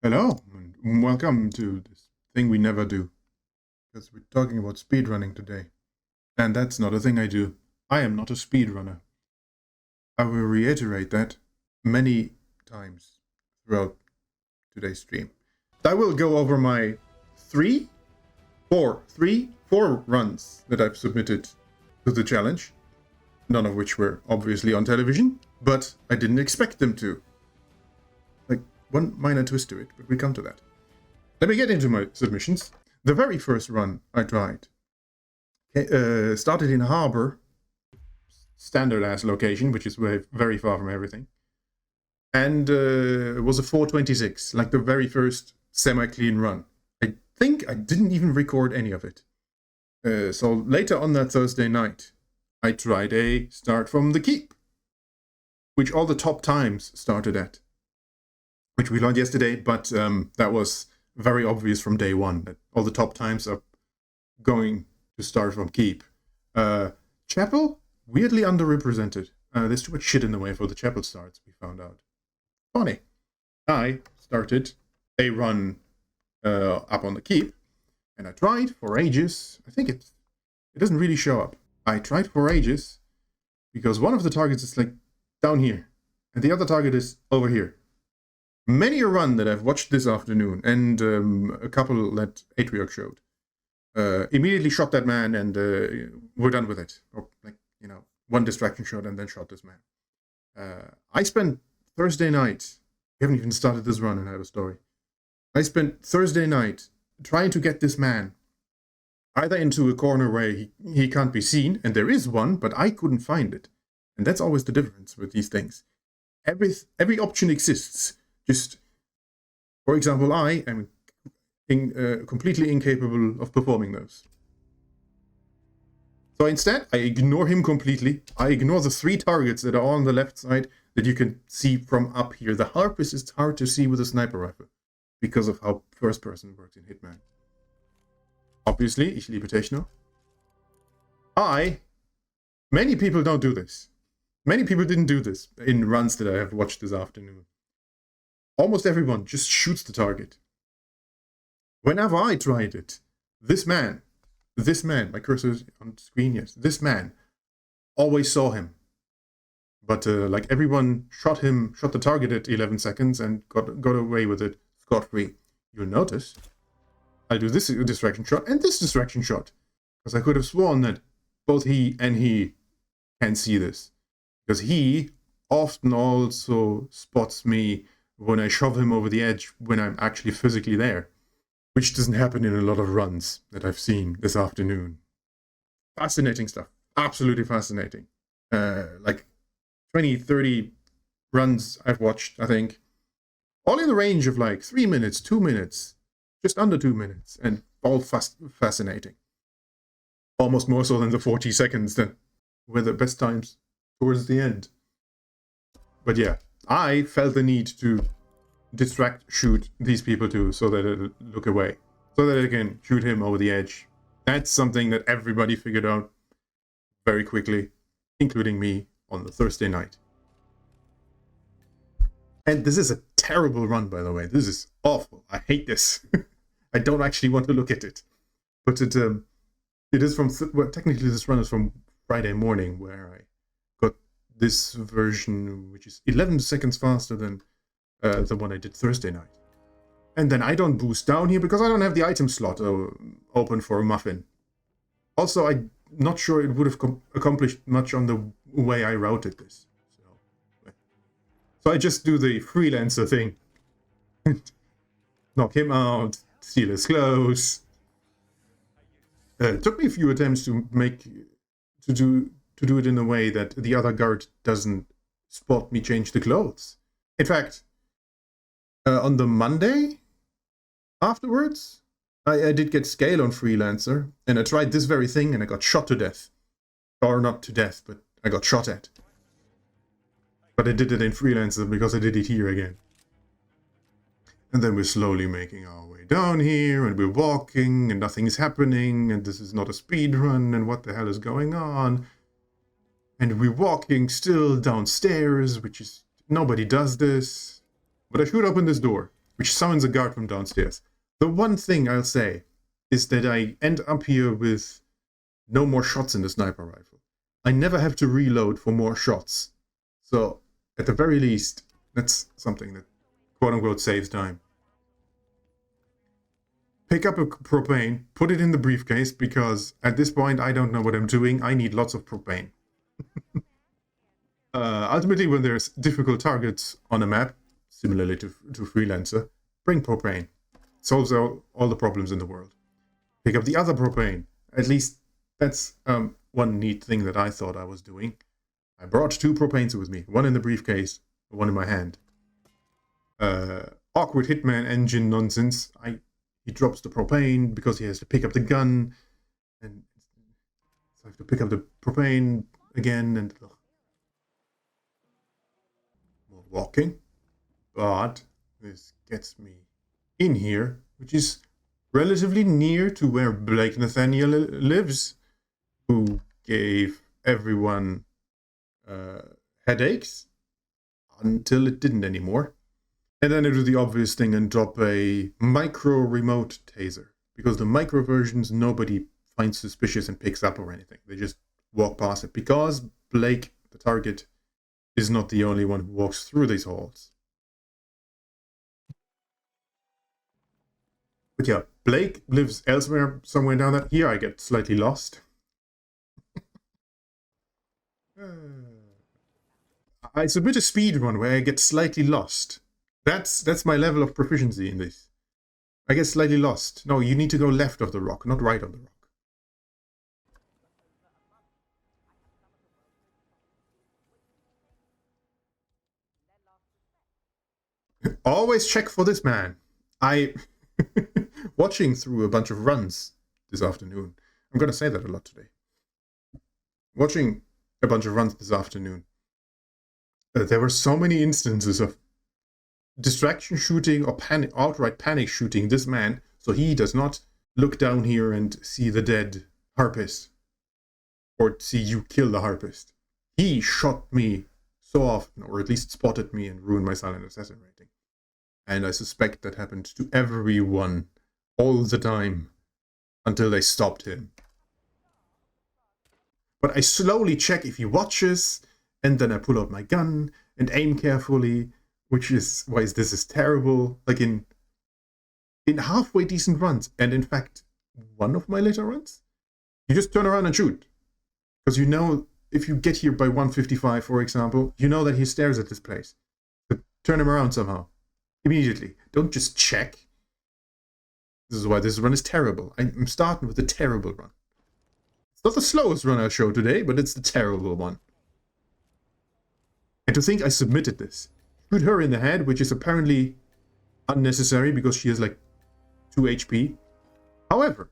Hello, and welcome to this thing we never do. Because we're talking about speedrunning today. And that's not a thing I do. I am not a speedrunner. I will reiterate that many times throughout today's stream. I will go over my four runs that I've submitted to the challenge. None of which were obviously on television, but I didn't expect them to. Like, one minor twist to it, but we come to that. Let me get into my submissions. The very first run I tried started in Harbor, standard-ass location, which is very far from everything, and it was a 4:26, like the very first semi-clean run. I think I didn't even record any of it. So later on that Thursday night, I tried a start from the keep, which all the top times started at, which we learned yesterday, but that was very obvious from day one that all the top times are going to start from keep. Chapel, weirdly underrepresented. There's too much shit in the way for the chapel starts, we found out. Funny. I started a run up on the keep, and I tried for ages. I think it doesn't really show up. I tried for ages because one of the targets is like down here, and the other target is over here. Many a run that I've watched this afternoon, and a couple that Atrioc showed, immediately shot that man, and we're done with it. Or, like, one distraction shot and then shot this man. I spent Thursday night, we haven't even started this run and I have a story. I spent Thursday night trying to get this man either into a corner where he can't be seen, and there is one, but I couldn't find it. And that's always the difference with these things. Every option exists. Just, for example, I am completely incapable of performing those. So instead, I ignore him completely. I ignore the 3 targets that are on the left side that you can see from up here. The harpist is hard to see with a sniper rifle because of how first person works in Hitman. Obviously, ich liebe Techno. Many people don't do this. Many people didn't do this in runs that I have watched this afternoon. Almost everyone just shoots the target. Whenever I tried it, this man, my cursor is on screen, yes, this man always saw him. But like everyone shot the target at 11 seconds and got away with it scot-free. You'll notice I do this distraction shot and this distraction shot, because I could have sworn that both he and he can see this, because he often also spots me when I shove him over the edge when I'm actually physically there, which doesn't happen in a lot of runs that I've seen this afternoon. Fascinating stuff. Absolutely fascinating. Like 20, 30 runs I've watched, I think. All in the range of like 3 minutes, 2 minutes, just under 2 minutes, and all fascinating. Almost more so than the 40 seconds that were the best times towards the end. But yeah, I felt the need to shoot these people too, so that it'll look away, so that I can shoot him over the edge. That's something that everybody figured out very quickly, including me on the Thursday night. And this is a terrible run, by the way. This is awful. I hate this. I don't actually want to look at it. But it is from, well, technically this run is from Friday morning, where I got this version, which is 11 seconds faster than the one I did Thursday night. And then I don't boost down here because I don't have the item slot open for a muffin. Also, I'm not sure it would have accomplished much on the way I routed this. So I just do the freelancer thing. Knock him out, steal his clothes. It took me a few attempts to do it in a way that the other guard doesn't spot me change the clothes. In fact, on the Monday afterwards, I did get scale on freelancer, and I tried this very thing, and I got shot to death. Or not to death, but I got shot at. But I did it in freelancer because I did it here again. And then we're slowly making our way down here, and we're walking, and nothing is happening, and this is not a speed run, and what the hell is going on? And we're walking still downstairs, which is, nobody does this. But I shoot open this door, which summons a guard from downstairs. The one thing I'll say is that I end up here with no more shots in the sniper rifle. I never have to reload for more shots. So, at the very least, that's something that quote-unquote saves time. Pick up a propane, put it in the briefcase, because at this point I don't know what I'm doing. I need lots of propane. Ultimately, when there's difficult targets on a map, similarly to Freelancer, bring propane. Solves all the problems in the world. Pick up the other propane. At least that's one neat thing that I thought I was doing. I brought 2 propanes with me, one in the briefcase, one in my hand. Awkward hitman engine nonsense. He drops the propane because he has to pick up the gun, and so I have to pick up the propane again, and more walking. But this gets me in here, which is relatively near to where Blake Nathaniel lives, who gave everyone headaches until it didn't anymore. And then I do the obvious thing and drop a micro remote taser, because the micro versions nobody finds suspicious and picks up or anything. They just walk past it, because Blake, the target, is not the only one who walks through these halls. But yeah, Blake lives elsewhere, somewhere down there. Here I get slightly lost. I submit a speedrun where I get slightly lost. That's my level of proficiency in this. I get slightly lost. No, you need to go left of the rock, not right of the rock. Always check for this man. Watching through a bunch of runs this afternoon. I'm going to say that a lot today. Watching a bunch of runs this afternoon. There were so many instances of distraction shooting or outright panic shooting this man, so he does not look down here and see the dead harpist, or see you kill the harpist. He shot me so often, or at least spotted me and ruined my silent assassin rating. And I suspect that happened to everyone all the time until they stopped him. But I slowly check if he watches, and then I pull out my gun and aim carefully, which is why this is terrible. Like in halfway decent runs, and in fact, one of my later runs, you just turn around and shoot. Because you know, if you get here by 155, for example, you know that he stares at this place. So turn him around somehow. Immediately. Don't just check. This is why this run is terrible. I'm starting with the terrible run. It's not the slowest run I'll show today, but it's the terrible one. And to think I submitted this. Shoot her in the head, which is apparently unnecessary because she has like 2 HP. However,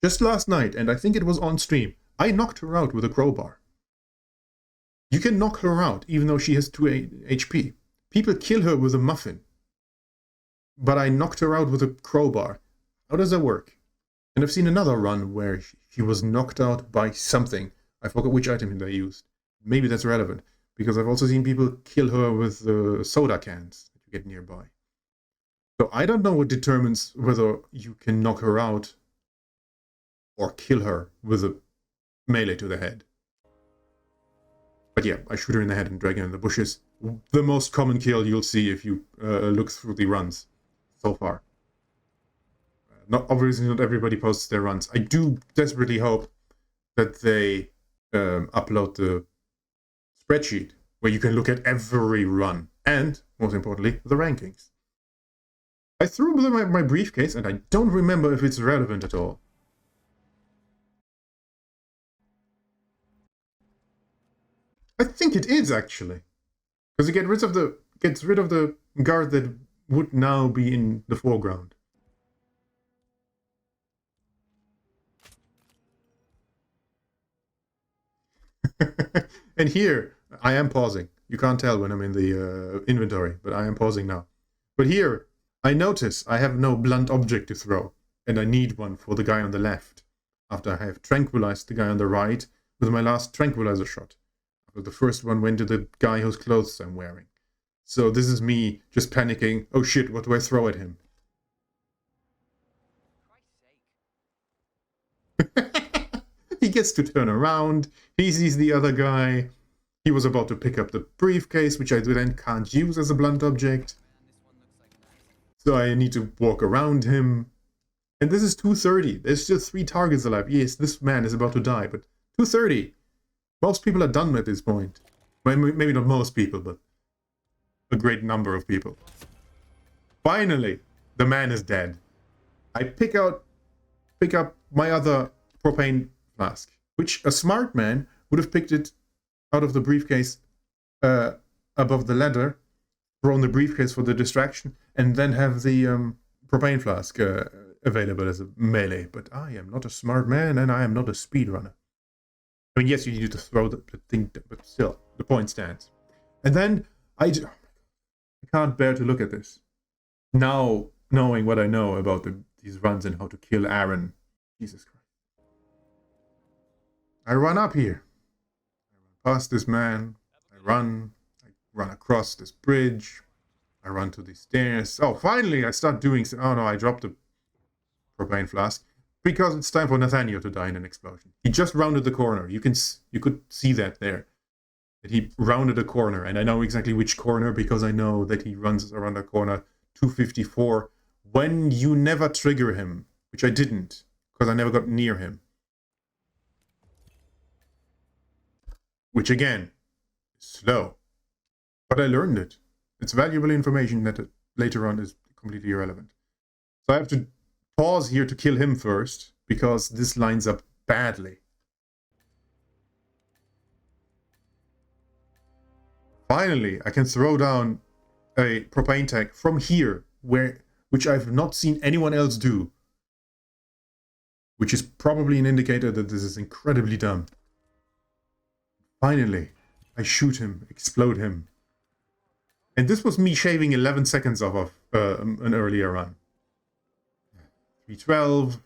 just last night, and I think it was on stream, I knocked her out with a crowbar. You can knock her out even though she has 2 HP. People kill her with a muffin. But I knocked her out with a crowbar. How does that work? And I've seen another run where she was knocked out by something. I forgot which item they used. Maybe that's relevant, because I've also seen people kill her with soda cans that you get nearby. So I don't know what determines whether you can knock her out or kill her with a melee to the head. But yeah, I shoot her in the head and drag her in the bushes. The most common kill you'll see if you look through the runs so far. Obviously not everybody posts their runs. I do desperately hope that they upload the spreadsheet where you can look at every run and, most importantly, the rankings. I threw my briefcase and I don't remember if it's relevant at all. I think it is, actually, because it gets rid of the guard that would now be in the foreground. And here, I am pausing. You can't tell when I'm in the inventory, but I am pausing now. But here, I notice I have no blunt object to throw, and I need one for the guy on the left, after I have tranquilized the guy on the right with my last tranquilizer shot. The first one went to the guy whose clothes I'm wearing. So this is me just panicking. Oh shit, what do I throw at him? He gets to turn around. He sees the other guy. He was about to pick up the briefcase, which I then can't use as a blunt object. So I need to walk around him. And this is 2:30. There's still 3 targets alive. Yes, this man is about to die, but 2:30. Most people are done at this point. Well, maybe not most people, but a great number of people. Finally, the man is dead. I pick up my other propane flask, which a smart man would have picked it out of the briefcase above the ladder, thrown the briefcase for the distraction, and then have the propane flask available as a melee. But I am not a smart man, and I am not a speedrunner. I mean, yes, you need to throw the thing, but still, the point stands. And then I can't bear to look at this. Now, knowing what I know about these runs and how to kill Aaron, Jesus Christ. I run up here. I run past this man. I run across this bridge. I run to these stairs. Oh, finally, I start doing... Oh, no, I dropped the propane flask. Because it's time for Nathaniel to die in an explosion. He just rounded the corner. You could see that there. That he rounded a corner. And I know exactly which corner because I know that he runs around the corner 254 when you never trigger him. Which I didn't. Because I never got near him. Which again, is slow. But I learned it. It's valuable information that later on is completely irrelevant. So I have to pause here to kill him first, because this lines up badly. Finally, I can throw down a propane tank from here, which I've not seen anyone else do. Which is probably an indicator that this is incredibly dumb. Finally, I shoot him, explode him. And this was me shaving 11 seconds off of an earlier run. 312,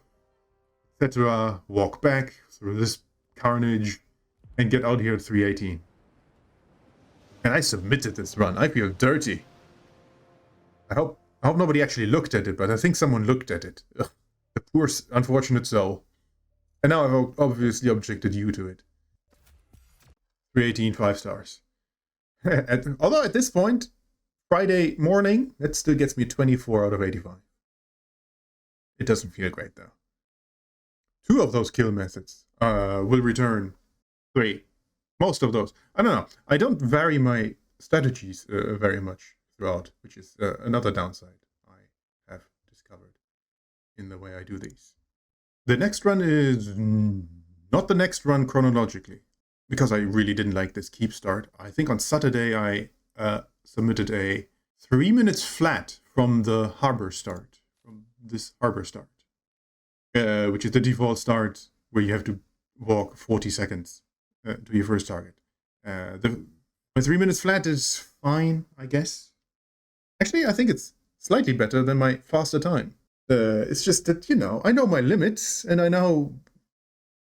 etc. Walk back through this carnage and get out here at 318. And I submitted this run. I feel dirty. I hope nobody actually looked at it, but I think someone looked at it. Ugh, the poor, unfortunate soul. And now I've obviously objected you to it. 318, 5 stars. Although at this point, Friday morning, that still gets me 24 out of 85. It doesn't feel great, though. 2 of those kill methods will return 3. Most of those. I don't know. I don't vary my strategies very much throughout, which is another downside I have discovered in the way I do these. The next run is not the next run chronologically, because I really didn't like this keep start. I think on Saturday I submitted a 3 minutes flat from the harbor start, from this harbor start, which is the default start where you have to walk 40 seconds to your first target. My 3 minutes flat is fine, I guess. Actually, I think it's slightly better than my faster time. It's just that, you know, I know my limits, and I know,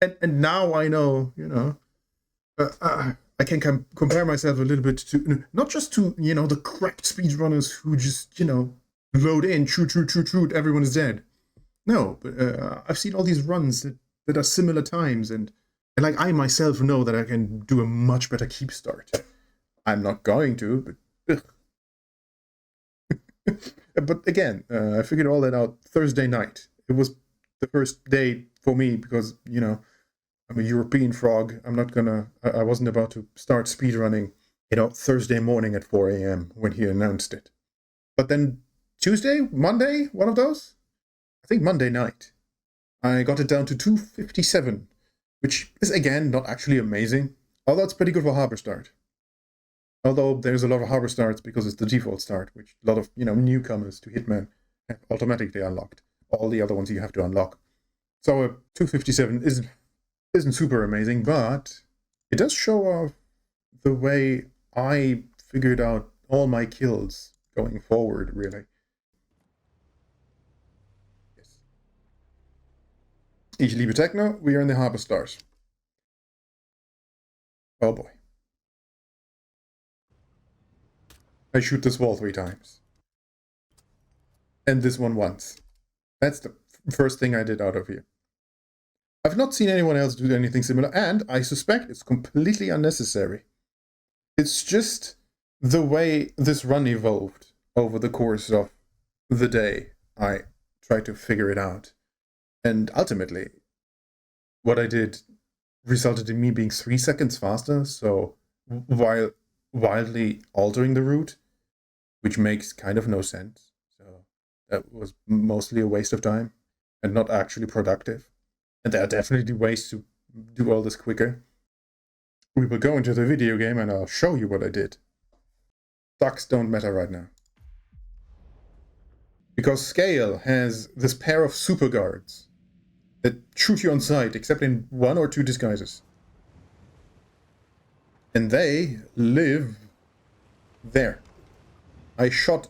and now I know, you know, I can compare myself a little bit to, not just to, you know, the cracked speedrunners who just, you know, load in, shoot, everyone is dead. No, but I've seen all these runs that are similar times, and like I myself know that I can do a much better keep start. I'm not going to, but but again, I figured all that out Thursday night. It was the first day for me because, you know, I'm a European frog. I wasn't about to start speedrunning, you know, Thursday morning at 4 a.m. when he announced it. But then Tuesday, Monday, one of those? I think Monday night. I got it down to 257, which is, again, not actually amazing. Although it's pretty good for harbor start. Although there's a lot of harbor starts because it's the default start, which a lot of, you know, newcomers to Hitman have automatically unlocked. All the other ones you have to unlock. So 257 isn't super amazing, but it does show off the way I figured out all my kills going forward, really. Yes. Ich liebe Techno, we are in the harbor stars. Oh boy. I shoot this wall 3 times. And this one once. That's the first thing I did out of here. I've not seen anyone else do anything similar, and I suspect it's completely unnecessary. It's just the way this run evolved over the course of the day. I tried to figure it out. And ultimately, what I did resulted in me being 3 seconds faster, so while wildly altering the route, which makes kind of no sense. So that was mostly a waste of time and not actually productive. And there are definitely ways to do all this quicker. We will go into the video game and I'll show you what I did. Ducks don't matter right now. Because Scale has this pair of super guards that shoot you on sight, except in 1 or 2 disguises. And they live there. I shot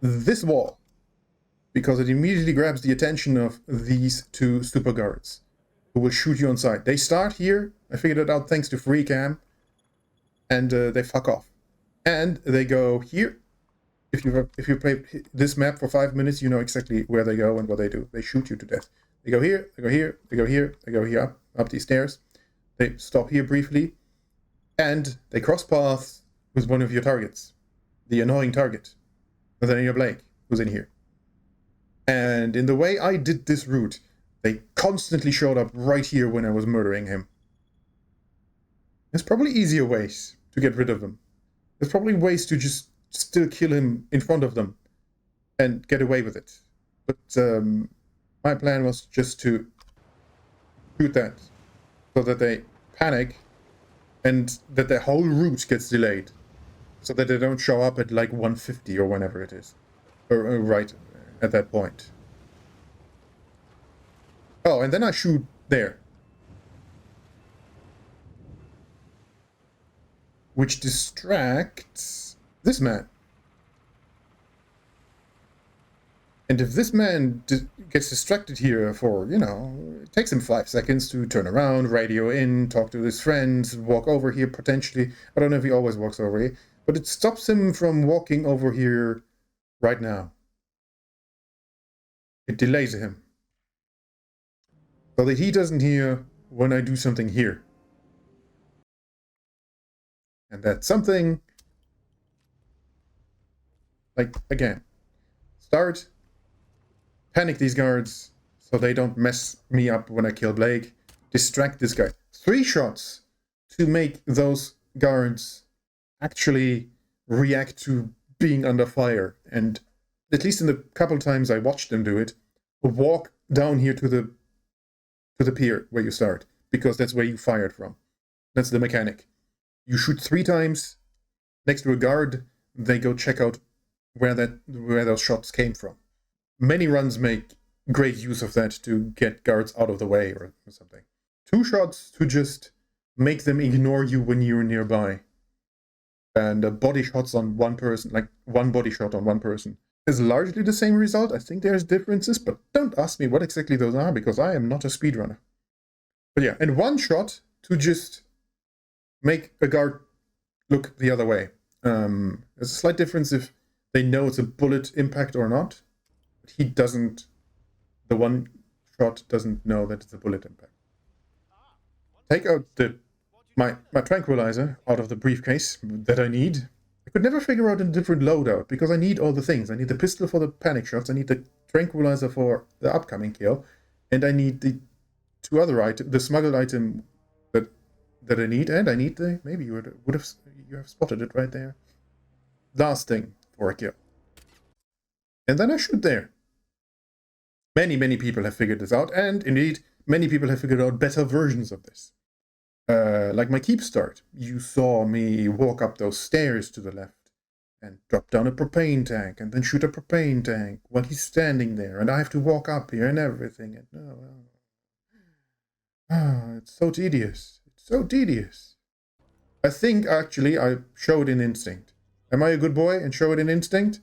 this wall because it immediately grabs the attention of these 2 super guards who will shoot you on sight. They start here. I figured it out thanks to free cam. And they fuck off. And they go here. If you play this map for 5 minutes, you know exactly where they go and what they do. They shoot you to death. They go here, they go here, they go here, they go here, up these stairs. They stop here briefly. And they cross paths with one of your targets. The annoying target. Nathaniel Blake, who's in here. And in the way I did this route, they constantly showed up right here when I was murdering him. There's probably easier ways to get rid of them. There's probably ways to just still kill him in front of them and get away with it. But my plan was just to shoot that so that they panic and that their whole route gets delayed so that they don't show up at like 150 or whenever it is. Or right at that point. Oh, and then I shoot there. Which distracts this man. And if this man gets distracted here for, it takes him 5 seconds to turn around, radio in, talk to his friends, walk over here potentially. I don't know if he always walks over here, but it stops him from walking over here right now. It delays him. So that he doesn't hear when I do something here. And that's something, like, again, start, panic these guards so they don't mess me up when I kill Blake, distract this guy. 3 shots to make those guards actually react to being under fire. And at least in the couple times I watched them do it, walk down here to the pier where you start, because that's where you fired from. That's the mechanic. You shoot 3 times next to a guard, they go check out where those shots came from. Many runs make great use of that to get guards out of the way or something. 2 shots to just make them ignore you when you're nearby. And body shots on one person, like 1 body shot on 1 person, is largely the same result. I think there's differences, but don't ask me what exactly those are because I am not a speedrunner. But yeah, and 1 shot to just make a guard look the other way. There's a slight difference if they know it's a bullet impact or not. But he doesn't, the 1 shot doesn't know that it's a bullet impact. Take out my tranquilizer out of the briefcase that I need. I could never figure out a different loadout because I need all the things. I need the pistol for the panic shots, I need the tranquilizer for the upcoming kill, and I need the 2 other items, the smuggled item that I need, and I need the, maybe you have spotted it right there, last thing for a kill. And then I shoot there. Many people have figured this out, and indeed, many people have figured out better versions of this. Like my keep start. You saw me walk up those stairs to the left and drop down a propane tank and then shoot a propane tank while he's standing there, and I have to walk up here and everything. And it's so tedious. It's so tedious. I think actually I showed in instinct. Am I a good boy and show it in instinct?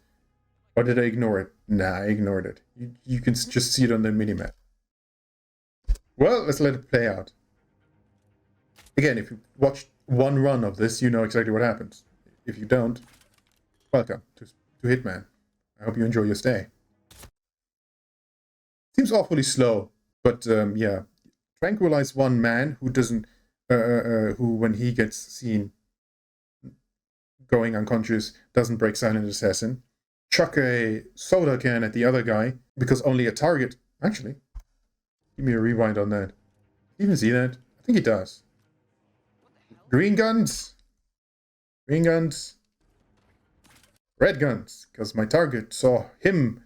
Or did I ignore it? Nah, I ignored it. You can just see it on the minimap. Well, let's let it play out. Again, if you watched 1 run of this, you know exactly what happens. If you don't, welcome to Hitman. I hope you enjoy your stay. Seems awfully slow, but yeah. Tranquilize one man who doesn't, who when he gets seen going unconscious, doesn't break silent assassin. Chuck a soda can at the other guy, because only a target... Actually, give me a rewind on that. You even see that? I think he does. Green guns. Green guns. Red guns, because my target saw him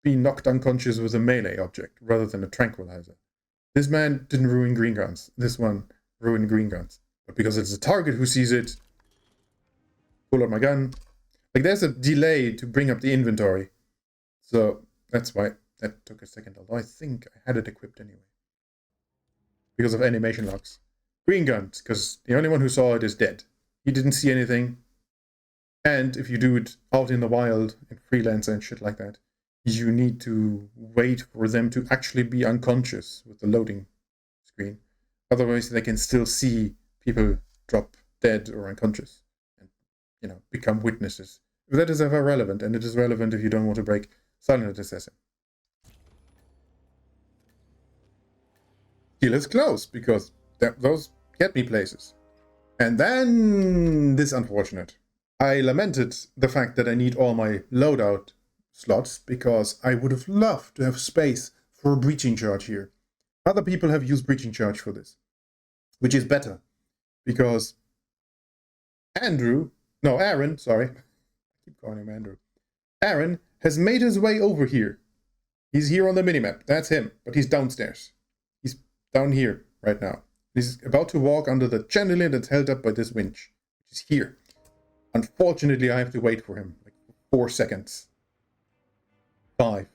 be knocked unconscious with a melee object, rather than a tranquilizer. This man didn't ruin green guns. This one ruined green guns. But because it's the target who sees it, pull out my gun. Like, there's a delay to bring up the inventory. So, that's why that took a second. Although I think I had it equipped anyway. Because of animation locks. Green guns, because the only one who saw it is dead. He didn't see anything. And if you do it out in the wild, in freelancer and shit like that, you need to wait for them to actually be unconscious with the loading screen. Otherwise, they can still see people drop dead or unconscious and, you know, become witnesses. That is ever relevant, and it is relevant if you don't want to break silent assassin. Deal is close, because those get me places. And then this unfortunate. I lamented the fact that I need all my loadout slots, because I would have loved to have space for a breaching charge here. Other people have used breaching charge for this, which is better, because Aaron, sorry, I keep calling him Andrew. Aaron has made his way over here. He's here on the minimap, that's him, but he's downstairs. He's down here right now. He's about to walk under the chandelier that's held up by this winch, which is here. Unfortunately, I have to wait for him, like 4 seconds. 5,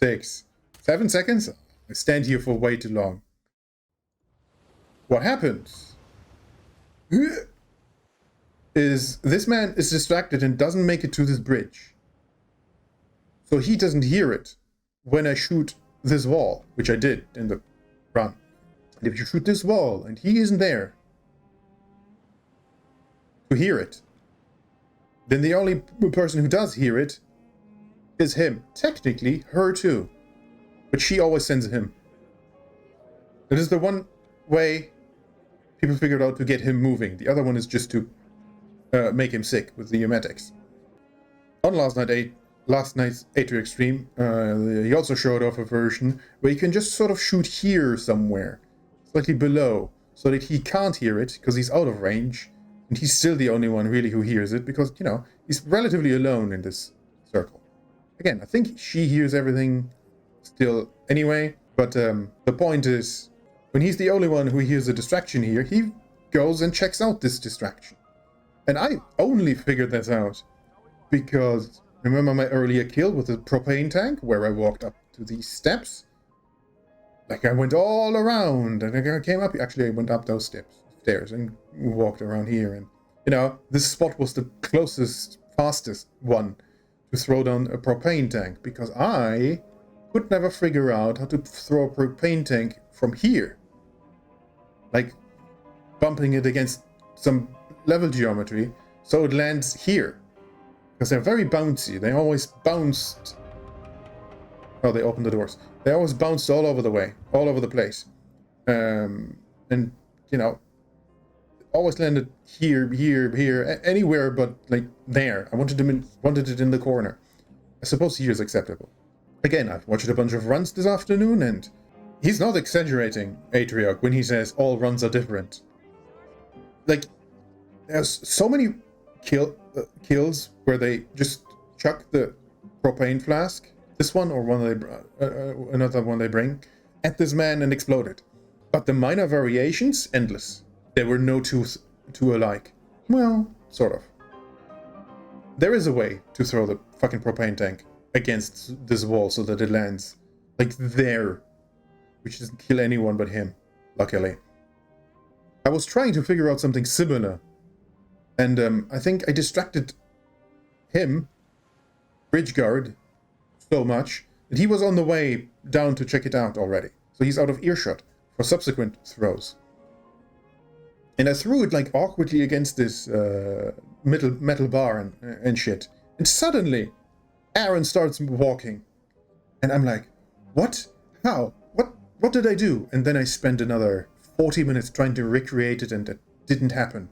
6, 7 seconds? I stand here for way too long. What happens is this man is distracted and doesn't make it to this bridge. So he doesn't hear it when I shoot this wall, which I did in the run. And if you shoot this wall and he isn't there to hear it, then the only person who does hear it is him. Technically, her too. But she always sends him. That is the one way people figured out to get him moving. The other one is just to make him sick with the emetics. On last night's Atrioc stream, he also showed off a version where you can just sort of shoot here somewhere, slightly below, so that he can't hear it because he's out of range, and he's still the only one really who hears it, because, you know, he's relatively alone in this circle. Again, I think she hears everything still anyway, but the point is, when he's the only one who hears a distraction here, he goes and checks out this distraction. And I only figured this out because, remember my earlier kill with the propane tank, where I walked up to these steps? Like, I went all around, and I came up, actually I went up those stairs and walked around here, and, you know, this spot was the closest, fastest one to throw down a propane tank, because I could never figure out how to throw a propane tank from here. Like, bumping it against some level geometry, so it lands here. Because they're very bouncy, they always bounced... Oh, they opened the doors. They always bounced all over the place. And, you know, always landed here, anywhere but, like, there. I wanted it in the corner. I suppose here is acceptable. Again, I've watched a bunch of runs this afternoon, and he's not exaggerating, Atrioc, when he says all runs are different. Like, there's so many kills where they just chuck the propane flask, this one or another one they bring, at this man and explode it. But the minor variations, endless. There were no two alike. Well, sort of. There is a way to throw the fucking propane tank against this wall so that it lands, like, there. Which doesn't kill anyone but him, luckily. I was trying to figure out something similar. And I think I distracted him, Bridgeguard, so much that he was on the way down to check it out already. So he's out of earshot for subsequent throws. And I threw it, like, awkwardly against this metal bar and shit. And suddenly, Aaron starts walking. And I'm like, what? How? What did I do? And then I spent another 40 minutes trying to recreate it, and it didn't happen.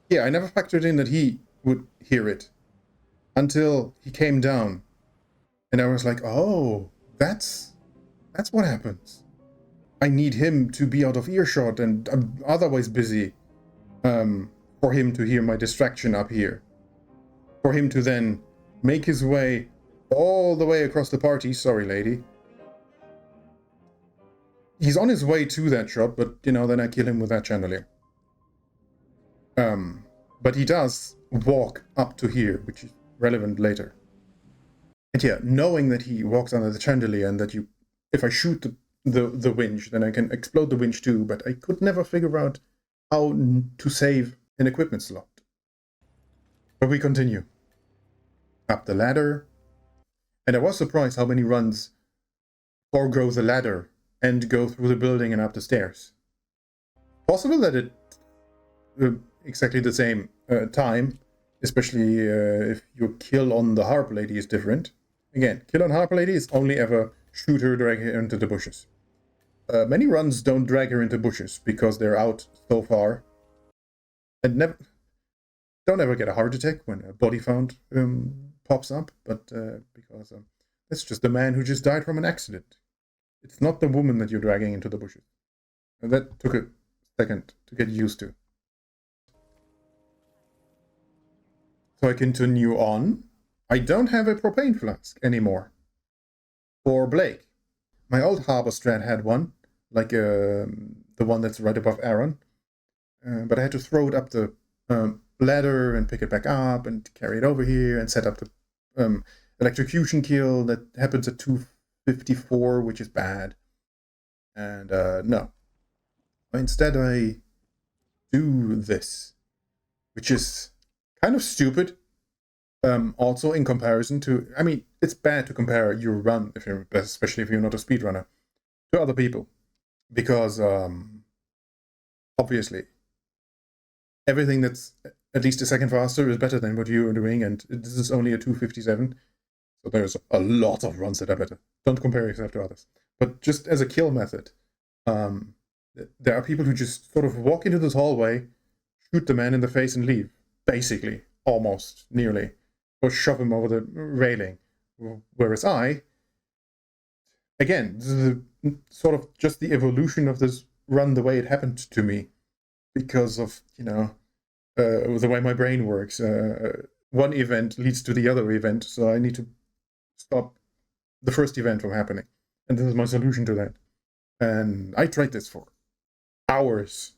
Yeah, I never factored in that he would hear it until he came down. And I was like, oh, that's what happens. I need him to be out of earshot, and I'm otherwise busy, for him to hear my distraction up here. For him to then make his way all the way across the party. Sorry, lady. He's on his way to that shot, but, you know, then I kill him with that chandelier. But he does walk up to here, which is relevant later. And yeah, knowing that he walks under the chandelier and that if I shoot the winch, then I can explode the winch too, but I could never figure out how to save an equipment slot. But we continue. Up the ladder. And I was surprised how many runs forego the ladder and go through the building and up the stairs. Possible that it exactly the same time, especially if your kill on the harp lady is different. Again, kill on harp lady is only ever shoot her, drag her into the bushes. Many runs don't drag her into bushes because they're out so far. And don't ever get a heart attack when a body found pops up, but because that's just the man who just died from an accident. It's not the woman that you're dragging into the bushes. And that took a second to get used to. So I continue on. I don't have a propane flask anymore. For Blake. My old Harbor Strat had one, like the one that's right above Aaron. But I had to throw it up the ladder and pick it back up and carry it over here and set up the electrocution kill that happens at 254, which is bad. And no. Instead, I do this, which is kind of stupid. Also, in comparison to, I mean, it's bad to compare your run, especially if you're not a speedrunner, to other people, because obviously everything that's at least a second faster is better than what you're doing, and this is only a 257, so there's a lot of runs that are better. Don't compare yourself to others. But just as a kill method, there are people who just sort of walk into this hallway, shoot the man in the face and leave, basically, almost, nearly, or shove him over the railing. Whereas again, this is sort of just the evolution of this run the way it happened to me, because of, you know, the way my brain works. One event leads to the other event, so I need to stop the first event from happening. And this is my solution to that. And I tried this for hours,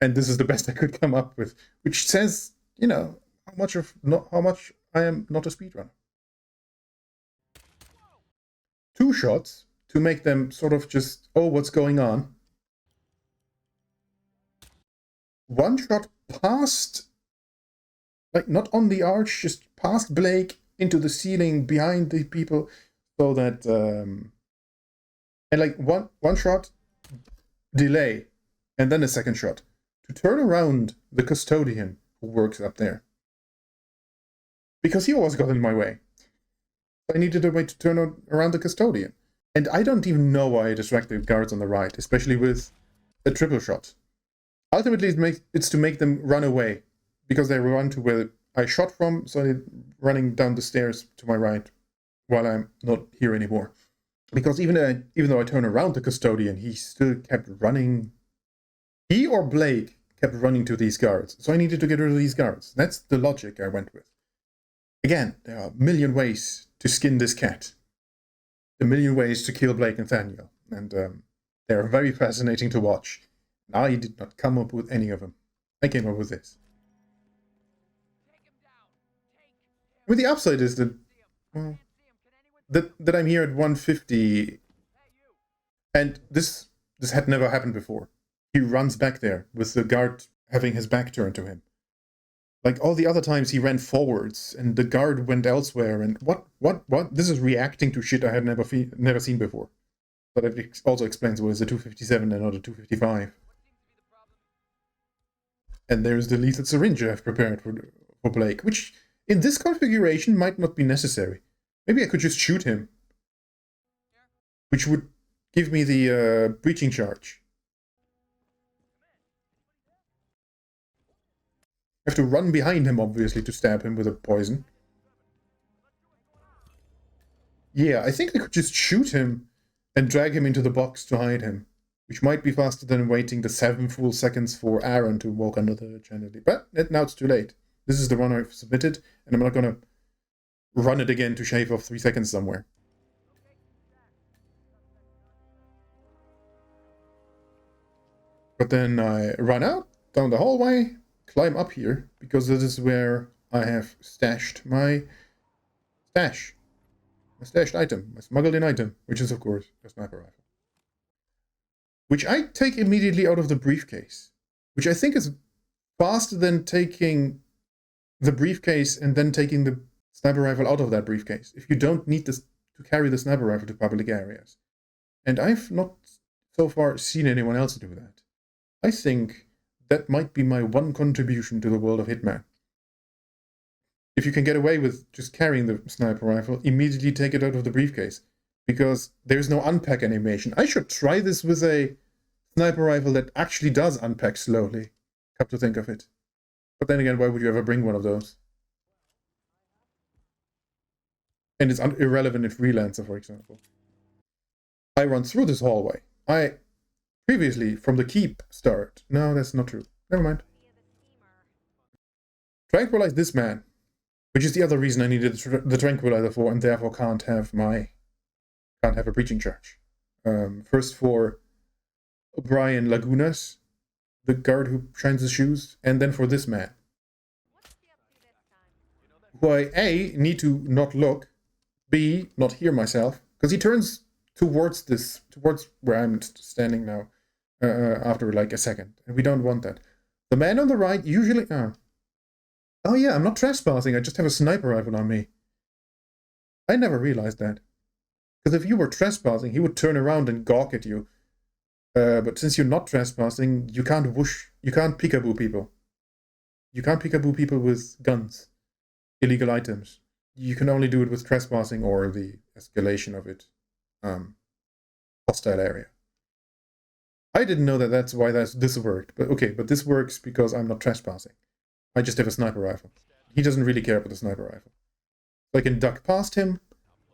and this is the best I could come up with, which says, you know, how much I am not a speedrunner. 2 shots to make them sort of just, oh, what's going on? 1 shot past, like not on the arch, just past Blake into the ceiling behind the people, so that and like one shot delay, and then a second shot to turn around the custodian who works up there, because he always got in my way. I needed a way to turn around the custodian, and I don't even know why I distracted guards on the right, especially with a triple shot. Ultimately, it's to make them run away, because they run to where I shot from, so they're running down the stairs to my right while I'm not here anymore. Because even though I turn around the custodian, he still kept running. He or Blake kept running to these guards, so I needed to get rid of these guards. That's the logic I went with. Again, there are a million ways to skin this cat. A million ways to kill Blake Nathaniel, and they're very fascinating to watch. I did not come up with any of them. I came up with this. I mean, the upside is that, well, that I'm here at 150, and this had never happened before. He runs back there with the guard having his back turned to him. Like all the other times, he ran forwards, and the guard went elsewhere. And what? This is reacting to shit I had never seen before. But it also explains why it's a 257 and not a 255. And there's the lethal syringe I've prepared for Blake, which in this configuration might not be necessary. Maybe I could just shoot him, which would give me the breaching charge. I have to run behind him, obviously, to stab him with a poison. Yeah, I think I could just shoot him and drag him into the box to hide him, which might be faster than waiting the 7 full seconds for Aaron to walk under the chandelier. But now it's too late. This is the one I've submitted, and I'm not going to run it again to shave off 3 seconds somewhere. But then I run out, down the hallway, climb up here, because this is where I have stashed my stash. My stashed item, my smuggled in item, which is, of course, a sniper rifle. Which I take immediately out of the briefcase, which I think is faster than taking the briefcase and then taking the sniper rifle out of that briefcase, if you don't need this to carry the sniper rifle to public areas. And I've not so far seen anyone else do that. I think that might be my one contribution to the world of Hitman. If you can get away with just carrying the sniper rifle, immediately take it out of the briefcase, because there's no unpack animation. I should try this with a sniper rifle that actually does unpack slowly, come to think of it. But then again, why would you ever bring one of those? And it's irrelevant in Freelancer, for example. I run through this hallway. I previously, from the keep, start. No, that's not true. Never mind. Tranquilize this man, which is the other reason I needed the tranquilizer for, and therefore can't have a breaching charge. First for Brian Lagunas, the guard who shines his shoes, and then for this man, who I A, need to not look, B, not hear myself, because he turns towards where I'm standing now, after like a second, and we don't want that. The man on the right usually... Oh yeah, I'm not trespassing, I just have a sniper rifle on me. I never realized that. Because if you were trespassing, he would turn around and gawk at you. But since you're not trespassing, you can't peekaboo people. You can't peekaboo people with guns, illegal items. You can only do it with trespassing or the escalation of it. Hostile area. I didn't know that that's why this worked. But okay, but this works because I'm not trespassing. I just have a sniper rifle. He doesn't really care about the sniper rifle. So I can duck past him.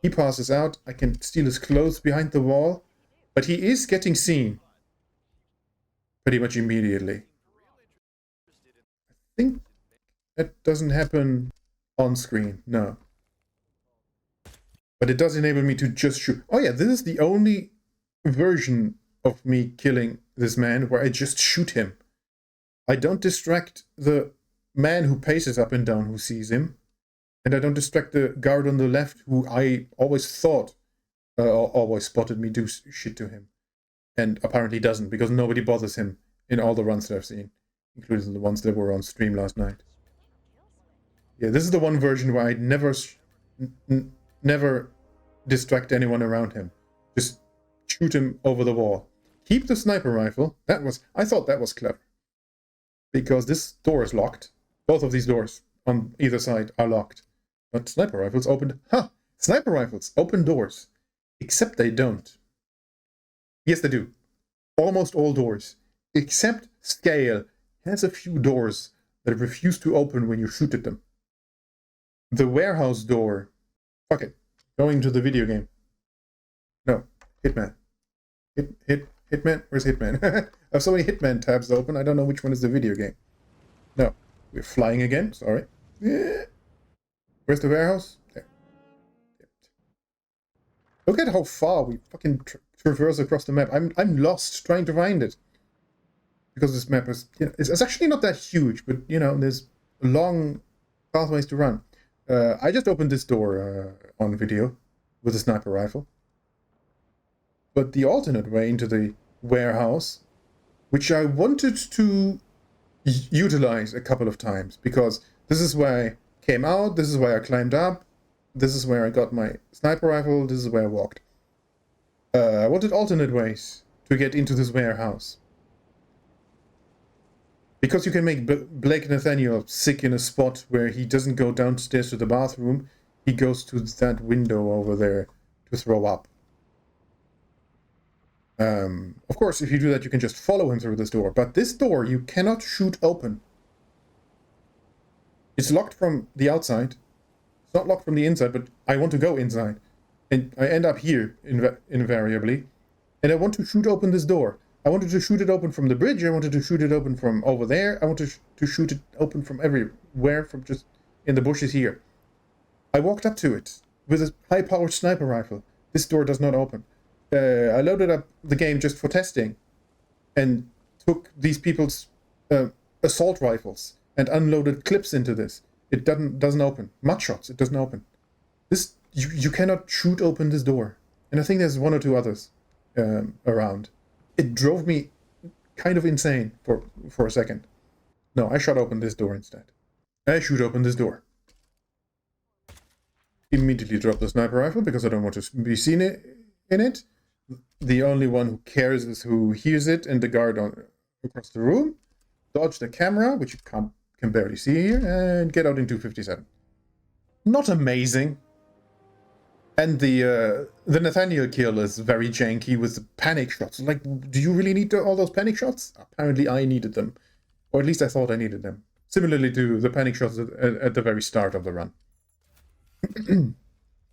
He passes out. I can steal his clothes behind the wall. But he is getting seen pretty much immediately. I think that doesn't happen on screen. No. But it does enable me to just shoot. Oh yeah, this is the only version of me killing this man where I just shoot him. I don't distract the man who paces up and down who sees him. And I don't distract the guard on the left who I always thought always spotted me do shit to him. And apparently doesn't, because nobody bothers him in all the runs that I've seen, including the ones that were on stream last night. Yeah, this is the one version where I never distract anyone around him. Just shoot him over the wall. Keep the sniper rifle. I thought that was clever. Because this door is locked. Both of these doors on either side are locked. But sniper rifles open... Sniper rifles open doors. Except they don't. Yes, they do. Almost all doors. Except Scale has a few doors that refuse to open when you shoot at them. The warehouse door... Fuck it. Going to the video game. No. Hitman. Hitman? Where's Hitman? I have so many Hitman tabs open, I don't know which one is the video game. No. We're flying again, sorry. Where's the warehouse? There. Look at how far we fucking traverse across the map. I'm lost trying to find it. Because this map is... it's actually not that huge, but, there's long pathways to run. I just opened this door on video with a sniper rifle. But the alternate way into the warehouse, which I wanted to utilize a couple of times, because this is where I came out, this is where I climbed up, this is where I got my sniper rifle, this is where I walked. I wanted alternate ways to get into this warehouse. Because you can make Blake Nathaniel sick in a spot where he doesn't go downstairs to the bathroom, he goes to that window over there to throw up. Of course, if you do that, you can just follow him through this door. But this door, you cannot shoot open. It's locked from the outside. It's not locked from the inside, but I want to go inside. And I end up here, invariably. And I want to shoot open this door. I wanted to shoot it open from the bridge. I wanted to shoot it open from over there. I wanted to shoot it open from everywhere, from just in the bushes here. I walked up to it with a high-powered sniper rifle. This door does not open. I loaded up the game just for testing and took these people's assault rifles and unloaded clips into this. It doesn't open. Mud shots, it doesn't open. This you cannot shoot open this door. And I think there's one or two others around. It drove me kind of insane for a second. No, I shot open this door instead. I shoot open this door. Immediately drop the sniper rifle because I don't want to be seen in it. The only one who cares is who hears it and the guard across the room. Dodge the camera, which you can barely see here, and get out in 257. Not amazing. And the Nathaniel kill is very janky with the panic shots. Like, do you really need all those panic shots? Apparently I needed them. Or at least I thought I needed them. Similarly to the panic shots at the very start of the run.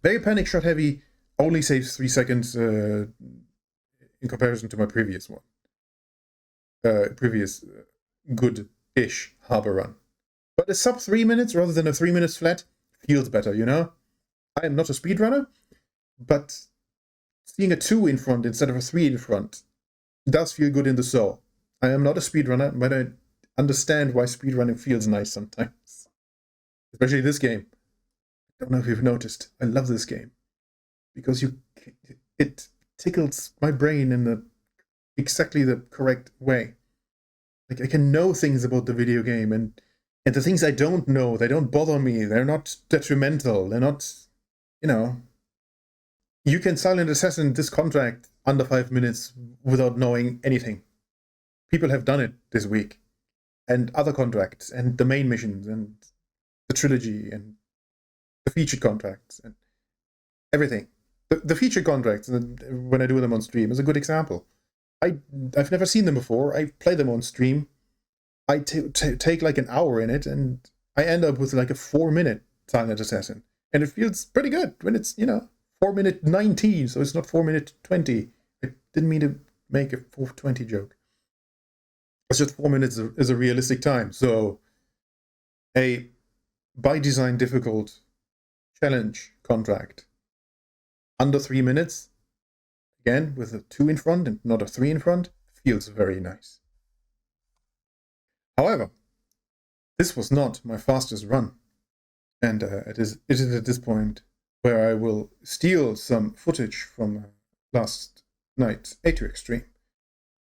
Very panic shot heavy, only saves 3 seconds in comparison to my previous one. Previous good-ish harbor run. But a sub 3 minutes rather than a 3 minutes flat feels better, you know? I am not a speedrunner, but seeing a 2 in front instead of a 3 in front does feel good in the soul. I am not a speedrunner, but I understand why speedrunning feels nice sometimes. Especially this game. I don't know if you've noticed. I love this game. Because it tickles my brain in exactly the correct way. Like, I can know things about the video game, and the things I don't know, they don't bother me. They're not detrimental. They're not, you know. You can silent assassin this contract under 5 minutes without knowing anything. People have done it this week. And other contracts, and the main missions, and the trilogy, and the featured contracts, and everything. The featured contracts, when I do them on stream, is a good example. I've never seen them before. I play them on stream. I take like an hour in it, and I end up with like a 4-minute silent assassin. And it feels pretty good when it's, 4-minute 19, so it's not 4-minute 20. I didn't mean to make a 4:20 joke. It's just 4 minutes is a realistic time. So a by design difficult challenge contract under 3 minutes, again with a 2 in front and not a 3 in front, feels very nice. However, this was not my fastest run, and it is at this point where I will steal some footage from last night's Atrioc stream,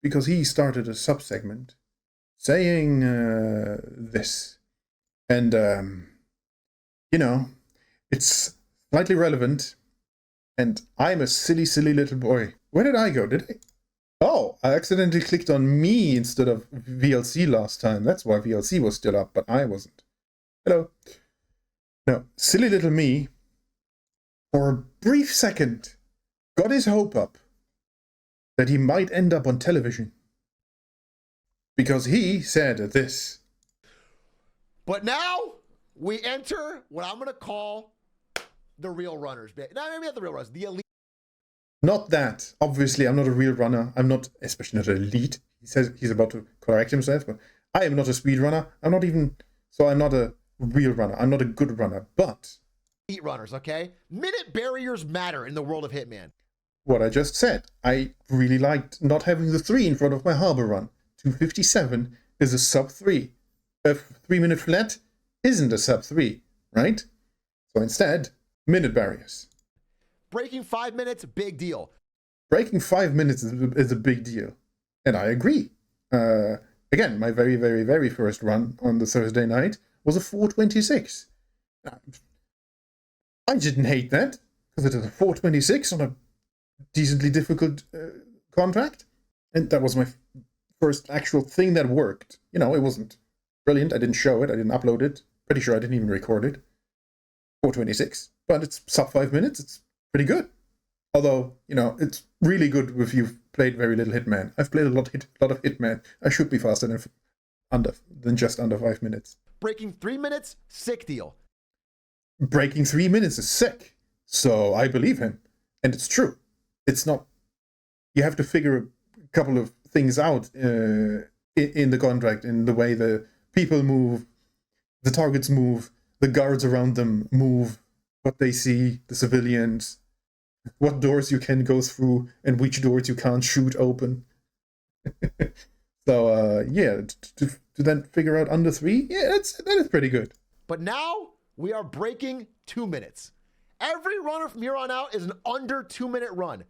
because he started a sub-segment saying this, and it's slightly relevant, and I'm a silly little boy. Where did I go? Oh, I accidentally clicked on me instead of VLC last time. That's why VLC was still up, but I wasn't. Hello. No, silly little me, for a brief second, got his hope up that he might end up on television. Because he said this. But now we enter what I'm going to call the real runners. No, maybe not the real runners, the elite. Not that. Obviously, I'm not a real runner. I'm not, especially not an elite. He says he's about to correct himself, but I am not a speed runner. I'm not a real runner. I'm not a good runner, but... elite runners, okay? Minute barriers matter in the world of Hitman. What I just said. I really liked not having the 3 in front of my harbor run. 257 is a sub 3. A 3-minute flat isn't a sub 3, right? So instead, minute barriers. Breaking 5 minutes, big deal. Breaking 5 minutes is a big deal. And I agree. Again, my very, very, very first run on the Thursday night was a 4:26. I didn't hate that, because it is a 4:26 on a decently difficult contract. And that was my first actual thing that worked. You know, it wasn't brilliant. I didn't show it. I didn't upload it. Pretty sure I didn't even record it. 426. But it's sub 5 minutes. It's pretty good. Although, you know, it's really good if you've played very little Hitman. I've played a lot of Hitman. I should be faster than just under 5 minutes. Breaking 3 minutes, sick deal. Breaking 3 minutes is sick. So I believe him. And it's true. It's not... You have to figure a couple of things out in the contract, in the way the people move, the targets move, the guards around them move, what they see, the civilians, what doors you can go through, and which doors you can't shoot open. So, yeah, to then figure out under 3, yeah, that is pretty good. But now we are breaking 2 minutes. Every runner from here on out is an under 2 minute run.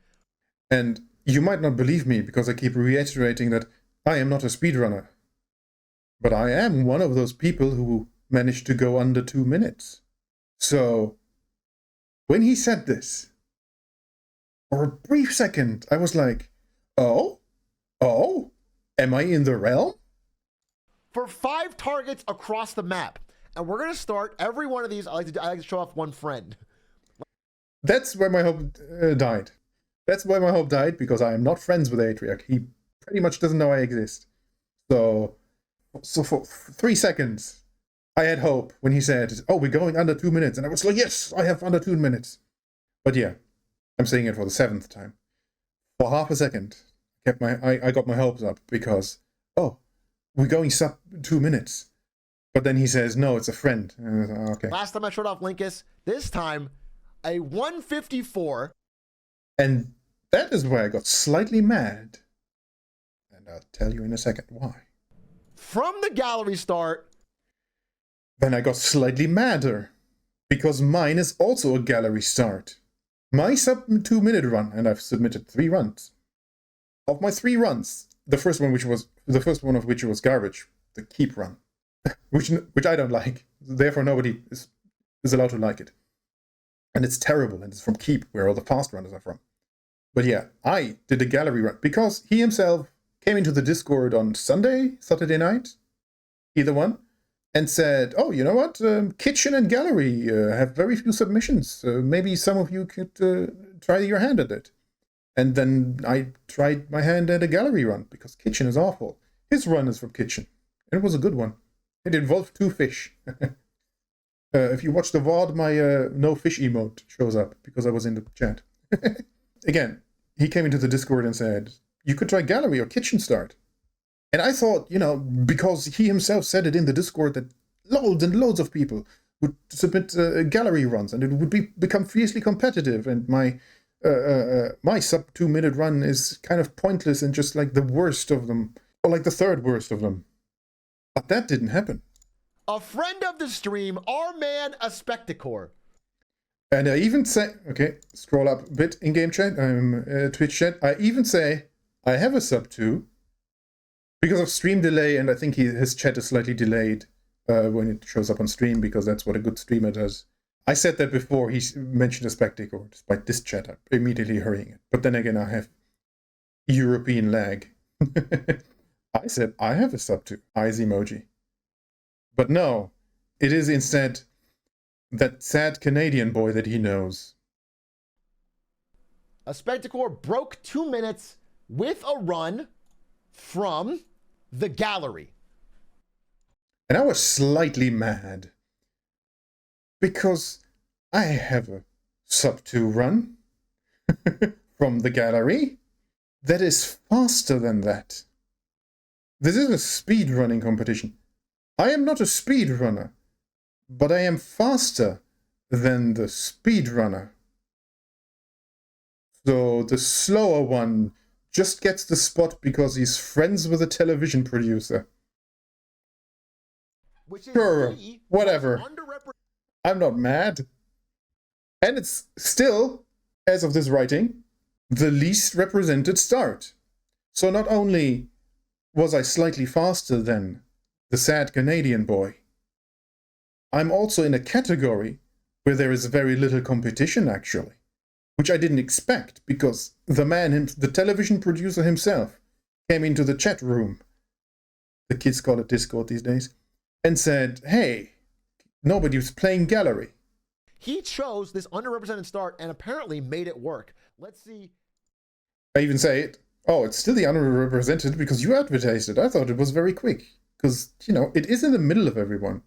And you might not believe me because I keep reiterating that I am not a speedrunner. But I am one of those people who managed to go under 2 minutes. So, when he said this, for a brief second, I was like, oh, am I in the realm? For 5 targets across the map. And we're going to start every one of these. I like to show off one friend. That's where my hope died. That's why my hope died, because I am not friends with Atrioc. He pretty much doesn't know I exist. So for 3 seconds, I had hope when he said, oh, we're going under 2 minutes. And I was like, yes, I have under 2 minutes. But yeah, I'm saying it for the 7th time. For half a second, I got my hopes up because, oh, we're going sub 2 minutes. But then he says, no, it's a friend. And I was like, okay. Last time I showed off Linkus, this time a 154. And that is where I got slightly mad. And I'll tell you in a second why. From the gallery start. Then I got slightly madder. Because mine is also a gallery start. My sub 2 minute run, and I've submitted 3 runs. Of my 3 runs, the first one of which was garbage, the keep run. which I don't like. Therefore nobody is allowed to like it. And it's terrible, and it's from Keep, where all the fast runners are from. But yeah, I did a gallery run, because he himself came into the Discord on Saturday night, either one, and said, oh, you know what, Kitchen and Gallery have very few submissions. Maybe some of you could try your hand at it. And then I tried my hand at a gallery run, because Kitchen is awful. His run is from Kitchen, and it was a good one. It involved 2 fish. If you watch the VOD, my no fish emote shows up, because I was in the chat. Again, he came into the Discord and said, you could try Gallery or Kitchen Start. And I thought, you know, because he himself said it in the Discord that loads and loads of people would submit Gallery runs, and it would become fiercely competitive, and my sub 2 minute run is kind of pointless and just like the worst of them, or like the 3rd worst of them. But that didn't happen. A friend of the stream, our man, a Spectacor. And I even say, okay, scroll up a bit in game chat, Twitch chat. I even say I have a sub 2 because of stream delay, and I think his chat is slightly delayed when it shows up on stream, because that's what a good streamer does. I said that before he mentioned a Spectacor, despite this chat, I'm immediately hurrying it. But then again, I have European lag. I said I have a sub 2, eyes emoji. But no, it is instead that sad Canadian boy that he knows. A Spectacor broke 2 minutes with a run from the gallery. And I was slightly mad, because I have a sub 2 run from the gallery that is faster than that. This is a speedrunning competition. I am not a speedrunner, but I am faster than the speedrunner. So the slower one just gets the spot because he's friends with a television producer. Which is Sure, whatever. I'm not mad. And it's still, as of this writing, the least represented start. So not only was I slightly faster than the sad Canadian boy, I'm also in a category where there is very little competition, actually. Which I didn't expect, because the man, the television producer himself, came into the chat room, the kids call it Discord these days, and said, hey, nobody was playing gallery. He chose this underrepresented start and apparently made it work. Let's see. I even say it. Oh, it's still the underrepresented because you advertised it. I thought it was very quick. Because, you know, it is in the middle of everyone.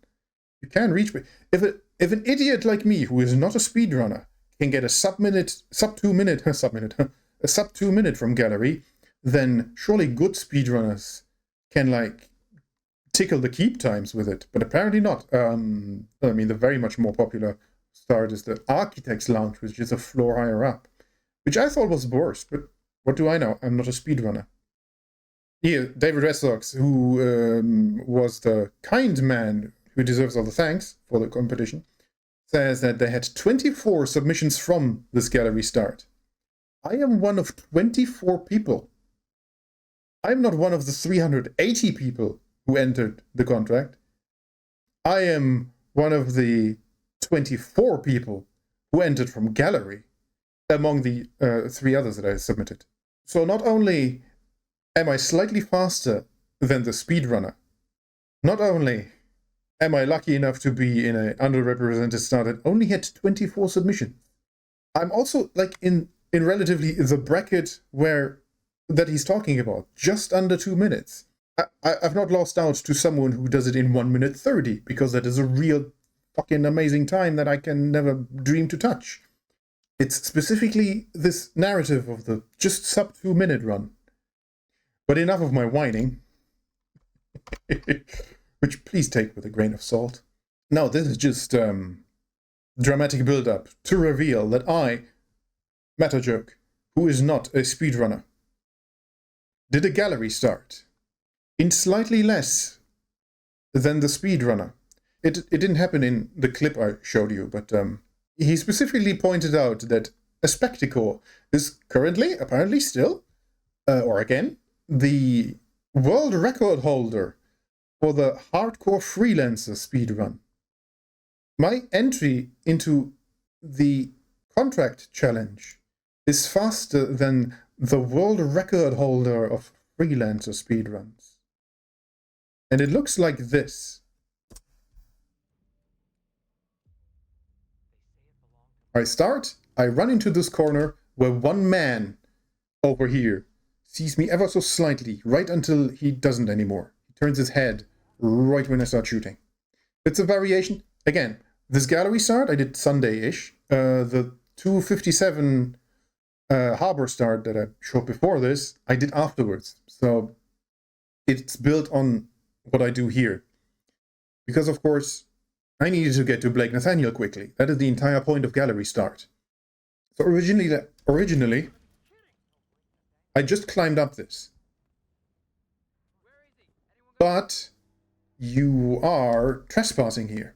You can reach me. If an idiot like me, who is not a speedrunner, can get a sub 2 minute from gallery, then surely good speedrunners can, like, tickle the keep times with it. But apparently not. I mean, the very much more popular start is the Architect's Lounge, which is a floor higher up. Which I thought was worse, but what do I know? I'm not a speedrunner. Here, David Restox, who was the kind man who deserves all the thanks for the competition, says that they had 24 submissions from this gallery start. I am one of 24 people. I'm not one of the 380 people who entered the contract. I am one of the 24 people who entered from gallery among the 3 others that I submitted. So not only am I slightly faster than the speedrunner, not only am I lucky enough to be in an underrepresented start that only had 24 submissions, I'm also like in relatively the bracket that he's talking about, just under 2 minutes. I've not lost out to someone who does it in 1 minute 30, because that is a real fucking amazing time that I can never dream to touch. It's specifically this narrative of the just sub 2 minute run. But enough of my whining, which please take with a grain of salt. Now this is just dramatic build-up to reveal that I, Atrioc, who is not a speedrunner, did a gallery start in slightly less than the speedrunner. It didn't happen in the clip I showed you, but he specifically pointed out that a spectacle is currently, apparently still, or again, the world record holder for the hardcore freelancer speedrun. My entry into the contract challenge is faster than the world record holder of freelancer speedruns. And it looks like this. I start, I run into this corner where one man over here sees me ever so slightly, right until he doesn't anymore. He turns his head right when I start shooting. It's a variation. Again, this gallery start I did Sunday-ish. The 2:57 harbor start that I showed before this, I did afterwards. So it's built on what I do here. Because, of course, I needed to get to Blake Nathaniel quickly. That is the entire point of gallery start. So originally, I just climbed up this. But you are trespassing here.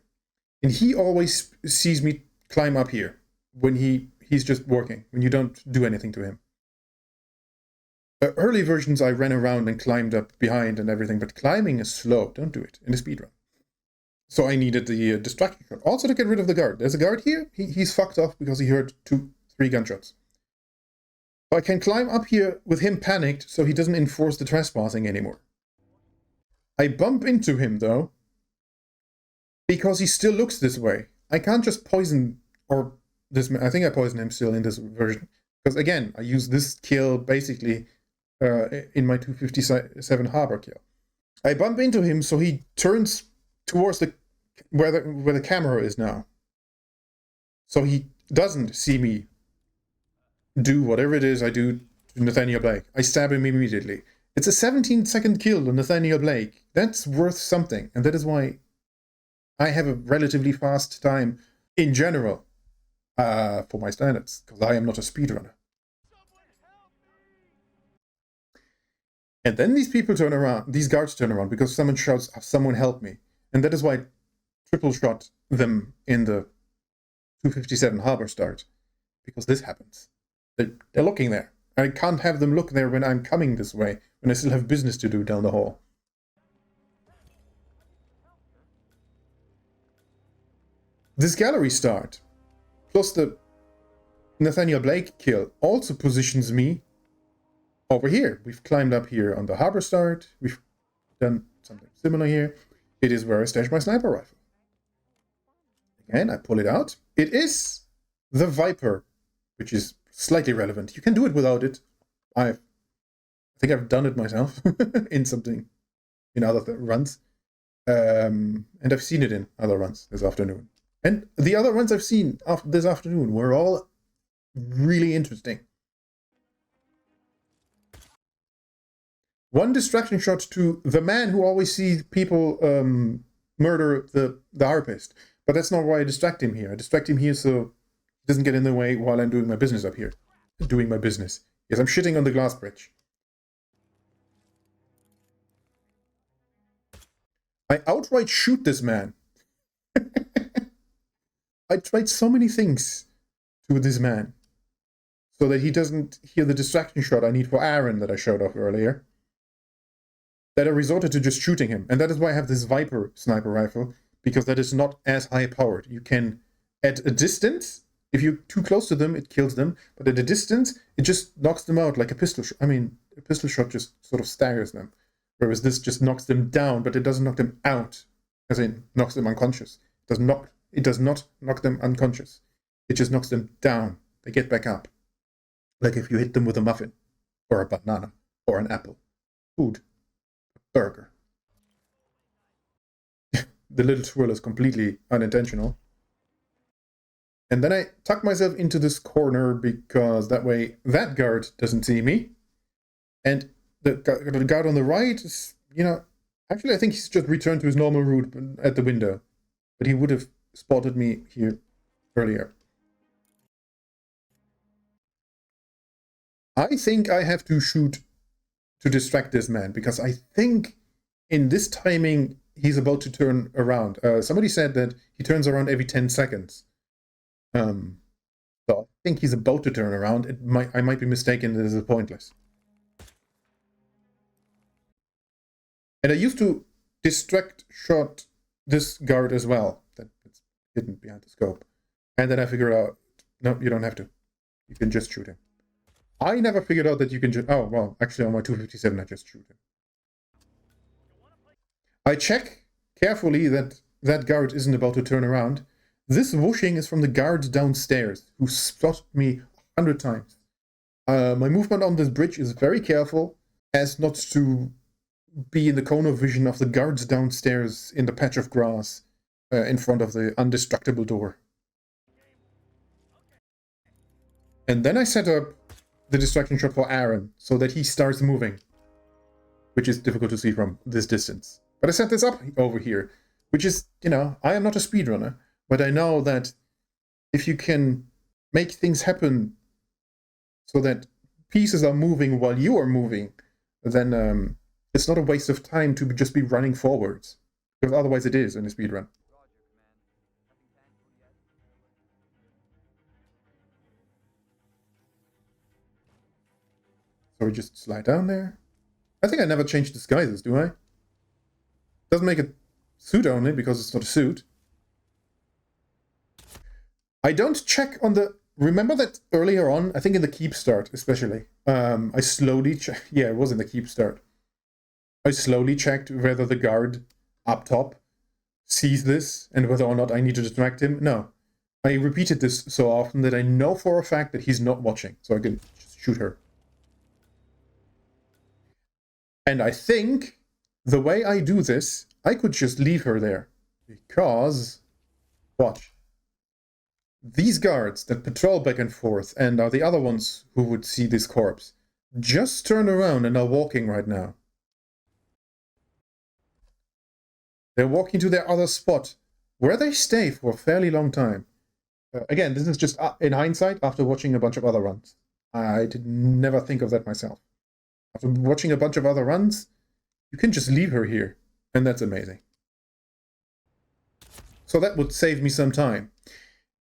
And he always sees me climb up here when he's just working, when you don't do anything to him. Early versions I ran around and climbed up behind and everything, but climbing is slow. Don't do it in a speedrun. So I needed the distraction shot. Also to get rid of the guard. There's a guard here. He's fucked off because he heard 2-3 gunshots. So I can climb up here with him panicked so he doesn't enforce the trespassing anymore. I bump into him though, because he still looks this way. I can't just poison, or this. I think I poison him still in this version. Because again, I use this kill basically in my 257 harbor kill. I bump into him so he turns towards where the camera is now. So he doesn't see me do whatever it is I do to Nathaniel Blake. I stab him immediately. It's a 17-second kill on Nathaniel Blake. That's worth something, and that is why I have a relatively fast time in general for my standards, because I am not a speedrunner. And then these people turn around, these guards turn around because someone shouts, "Someone help me." And that is why I triple shot them in the 257 harbor start, because this happens. They're looking there. I can't have them look there when I'm coming this way, when I still have business to do down the hall. This gallery start, plus the Nathaniel Blake kill, also positions me over here. We've climbed up here on the harbor start. We've done something similar here. It is where I stash my sniper rifle. Again, I pull it out. It is the Viper, which is slightly relevant. You can do it without it. I think I've done it myself in other runs. And I've seen it in other runs this afternoon. And the other runs I've seen this afternoon were all really interesting. One distraction shot to the man who always sees people murder the harpist. But that's not why I distract him here. I distract him here so he doesn't get in the way while I'm doing my business up here. Doing my business. Yes, I'm shitting on the glass bridge. I outright shoot this man. I tried so many things to this man so that he doesn't hear the distraction shot I need for Aaron that I showed off earlier, that I resorted to just shooting him. And that is why I have this Viper sniper rifle, because that is not as high powered. You can, at a distance, if you're too close to them, it kills them, but at a distance, it just knocks them out like a pistol shot. I mean, a pistol shot just sort of staggers them, whereas this just knocks them down, but it doesn't knock them out, as in knocks them unconscious. It does not knock them unconscious. It just knocks them down. They get back up. Like if you hit them with a muffin, or a banana, or an apple. Food. A burger. The little twirl is completely unintentional. And then I tuck myself into this corner because that way that guard doesn't see me. And the guard on the right is, actually I think he's just returned to his normal route at the window. But he would have spotted me here earlier. I think I have to shoot to distract this man, because I think in this timing he's about to turn around. Somebody said that he turns around every 10 seconds. So I think he's about to turn around. I might be mistaken, this is pointless. And I used to distract shot this guard as well, that it's hidden behind the scope. And then I figured out, no, you don't have to. You can just shoot him. I never figured out that you can just... Oh, well, actually on my 257 I just shoot him. I check carefully that that guard isn't about to turn around. This whooshing is from the guard downstairs, who spotted me 100 times. My movement on this bridge is very careful, as not to be in the cone of vision of the guards downstairs in the patch of grass in front of the undestructible door. And then I set up the distraction shot for Aaron, so that he starts moving, which is difficult to see from this distance. But I set this up over here, which is, I am not a speedrunner, but I know that if you can make things happen so that pieces are moving while you are moving, then it's not a waste of time to just be running forwards, because otherwise it is in a speedrun. So we just slide down there. I think I never changed disguises, do I? Doesn't make it suit only, because it's not a suit. I don't check on the... Remember that earlier on, I think in the keep start especially, I slowly check... Yeah, it was in the keep start. I slowly checked whether the guard up top sees this and whether or not I need to distract him. No. I repeated this so often that I know for a fact that he's not watching, so I can just shoot her. And I think the way I do this, I could just leave her there. Because, watch. These guards that patrol back and forth and are the other ones who would see this corpse, just turn around and are walking right now. They're walking to their other spot, where they stay for a fairly long time. Again, this is just in hindsight after watching a bunch of other runs. I did never think of that myself. After watching a bunch of other runs, you can just leave her here, and that's amazing. So that would save me some time.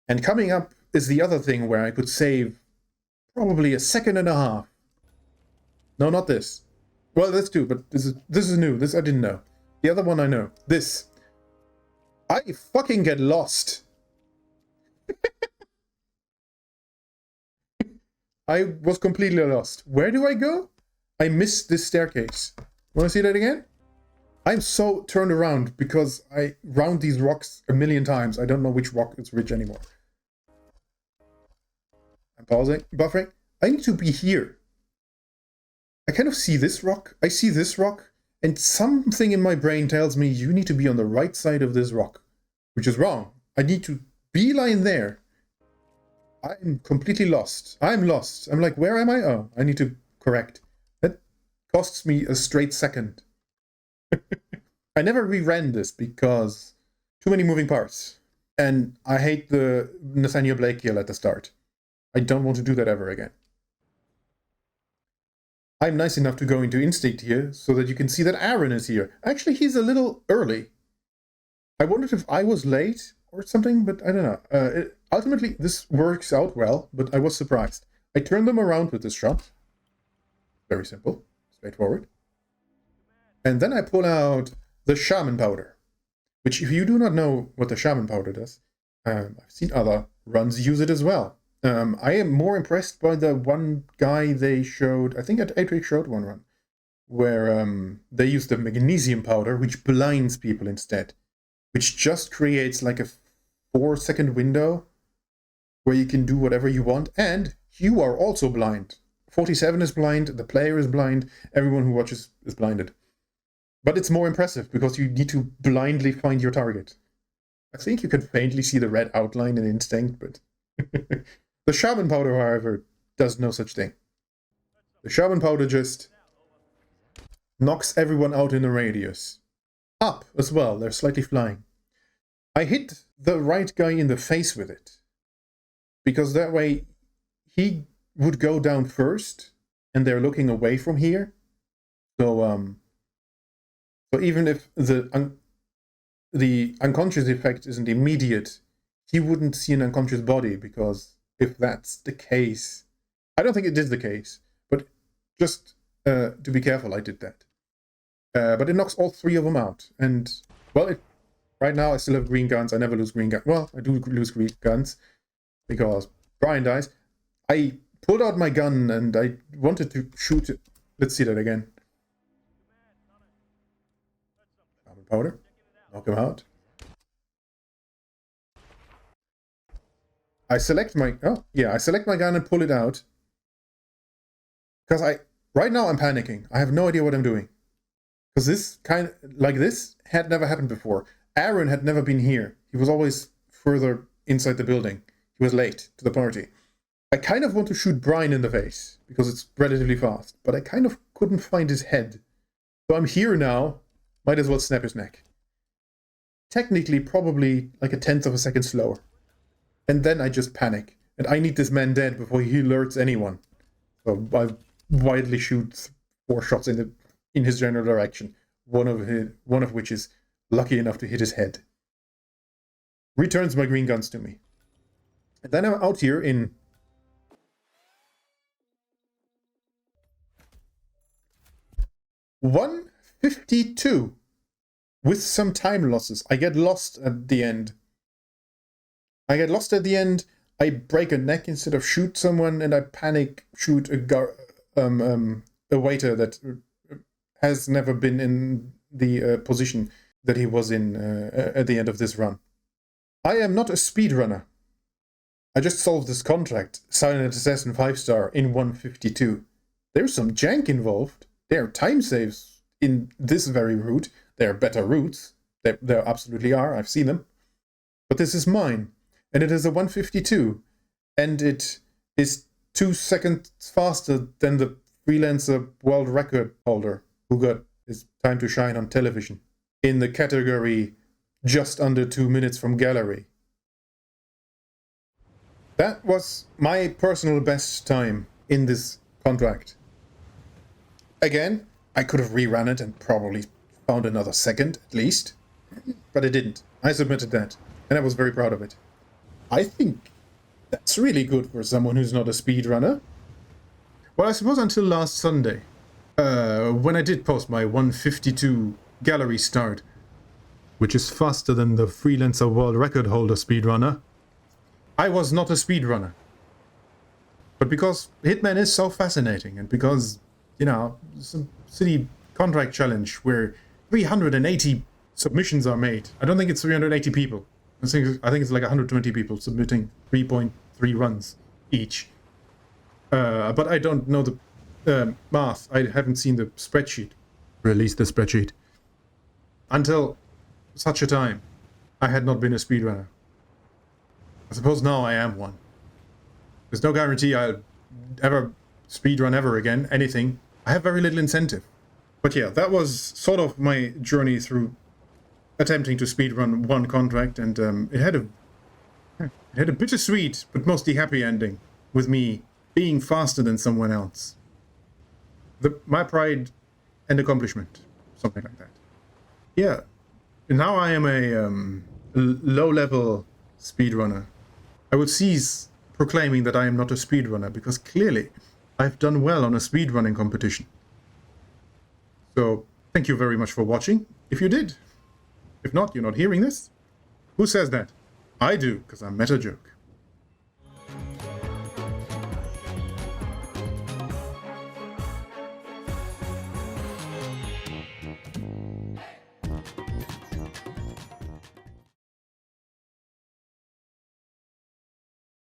And coming up is the other thing where I could save probably a second and a half. No, not this. Well, that's two, but this is new. This I didn't know. The other one I know. This. I fucking get lost. I was completely lost. Where do I go? I missed this staircase. Want to see that again? I'm so turned around because I round these rocks a million times. I don't know which rock is which anymore. I'm pausing, buffering. I need to be here. I kind of see this rock. I see this rock. And something in my brain tells me you need to be on the right side of this rock. Which is wrong. I need to beeline there. I'm completely lost. I'm lost. I'm like, where am I? Oh, I need to correct. That costs me a straight second. I never reran this because too many moving parts. And I hate the Nathaniel Blake kill at the start. I don't want to do that ever again. I'm nice enough to go into Instinct here so that you can see that Aaron is here. Actually, he's a little early. I wondered if I was late or something, but I don't know. Ultimately, this works out well, but I was surprised. I turn them around with this shot. Very simple, straightforward. And then I pull out the shaman powder, which if you do not know what the shaman powder does, I've seen other runs use it as well. I am more impressed by the one guy they showed, I think Atrioc showed one run, where they used the magnesium powder, which blinds people instead, which just creates like a 4-second window where you can do whatever you want, and you are also blind. 47 is blind, the player is blind, everyone who watches is blinded. But it's more impressive because you need to blindly find your target. I think you can faintly see the red outline in Instinct, but the shaman powder, however, does no such thing. The shaman powder just knocks everyone out in a radius. Up as well, they're slightly flying. I hit the right guy in the face with it, because that way he would go down first, and they're looking away from here. So even if the unconscious effect isn't immediate, he wouldn't see an unconscious body, because if that's the case, I don't think it is the case, but just to be careful, I did that. But it knocks all 3 of them out, and well, right now I still have green guns. I never lose green guns. Well, I do lose green guns because Brian dies. I pulled out my gun and I wanted to shoot it. Let's see that again. Powder. Knock him out. I select my gun and pull it out. Because right now I'm panicking. I have no idea what I'm doing. Because this this had never happened before. Aaron had never been here. He was always further inside the building. He was late to the party. I kind of want to shoot Brian in the face because it's relatively fast, but I kind of couldn't find his head. So I'm here now. Might as well snap his neck. Technically, probably like a 1/10 of a second slower. And then I just panic. And I need this man dead before he alerts anyone. So I wildly shoot 4 shots in his general direction. One of which is lucky enough to hit his head. Returns my green guns to me. And then I'm out here in... $152 with some time losses. I get lost at the end. I break a neck instead of shoot someone, and I panic shoot a waiter that has never been in the position that he was in at the end of this run. I am not a speedrunner. I just solved this contract, Silent Assassin 5-star in 152. There's some jank involved. There are time saves in this very route. There are better routes. There absolutely are. I've seen them. But this is mine. And it is a 152. And it is 2 seconds faster than the freelancer world record holder who got his time to shine on television in the category just under 2 minutes from gallery. That was my personal best time in this contract. Again, I could have rerun it and probably found another second, at least. But I didn't. I submitted that, and I was very proud of it. I think that's really good for someone who's not a speedrunner. Well, I suppose until last Sunday, when I did post my 152 gallery start, which is faster than the freelancer world record holder speedrunner, I was not a speedrunner. But because Hitman is so fascinating, and because some city contract challenge where 380 submissions are made. I don't think it's 380 people. I think it's like 120 people submitting 3.3 runs each. But I don't know the math. I haven't seen the spreadsheet. Release the spreadsheet. Until such a time, I had not been a speedrunner. I suppose now I am one. There's no guarantee I'll ever speedrun ever again, anything. I have very little incentive. But yeah, that was sort of my journey through attempting to speedrun one contract, and it had a bittersweet but mostly happy ending, with me being faster than someone else. My pride and accomplishment, something like that. Yeah, now I am a low-level speedrunner. I would cease proclaiming that I am not a speedrunner, because clearly I've done well on a speedrunning competition. So, thank you very much for watching, if you did. If not, you're not hearing this. Who says that? I do, because I'm meta joke.